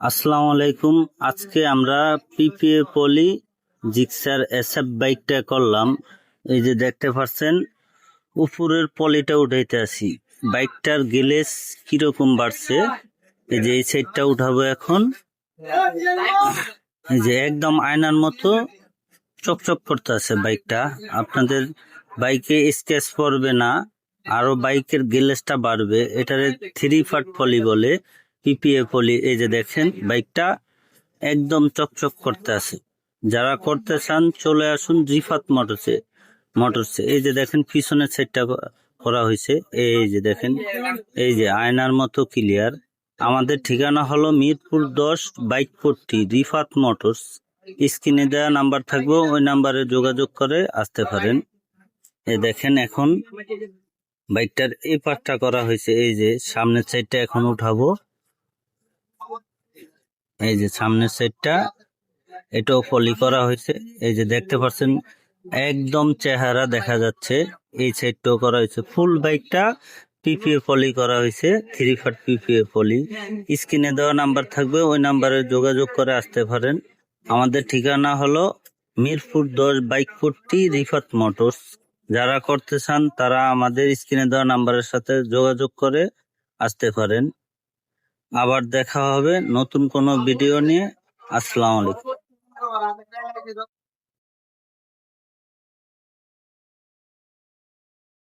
আসসালামু আলাইকুম। আজকে আমরা পিপিএ পলি জিক্সার এসএফ বাইকটা করলাম। এই যে দেখতে পাচ্ছেন উপরের পলিটা উঠাইতে আসি। বাইকটার গ্লেজ কিরকম বাড়ছে, এই যে এই সাইডটা উঠাবো এখন। এই যে একদম আয়নার মতো চকচক করতে আছে বাইকটা। আপনাদের বাইকে স্ক্র্যাচ পড়বে না, আরো বাইকের গ্লেজটা বাড়বে। এটারে 3 পার্ট পলি বলে, পিপিএ পলি। এই যে দেখেন বাইকটা একদম চকচক করতে আছে। যারা করতে চান চলে আসুন রিফাত মোটরসে। এই যে দেখেন পিছনের সাইডটা করা হয়েছে। এই যে দেখেন, এই যে আয়নার মতো ক্লিয়ার। আমাদের ঠিকানা হলো মিরপুর 10 বাইক পট্টি, রিফাত মোটরস। স্ক্রিনে দেওয়া নাম্বার থাকবে, ওই নাম্বারে যোগাযোগ করে আসতে পারেন। এই দেখেন এখন বাইকটার এই পার্টটা করা হয়েছে। এই যে সামনের সাইডটা এখন উঠাবো। এই যে সামনের সাইডটা এটাও পলি করা হয়েছে। এই যে দেখতে পাচ্ছেন একদম চেহারা দেখা যাচ্ছে। এই সাইডটাও করা হয়েছে। ফুল বাইকটা পিপিএ পলি করা হয়েছে, 3 পার্ট পিপিএ পলি। স্ক্রিনে দেওয়া নাম্বার থাকবে, ওই নাম্বারে যোগাযোগ করে আসতে পারেন। আমাদের ঠিকানা হলো মিরপুর 10 বাইক পট্টি, রিফাত মোটরস। যারা করতে চান তারা আমাদের স্ক্রিনে দেওয়া নাম্বারের সাথে যোগাযোগ করে আসতে পারেন। আবার দেখা হবে নতুন কোনো ভিডিও নিয়ে। আসসালামু আলাইকুম।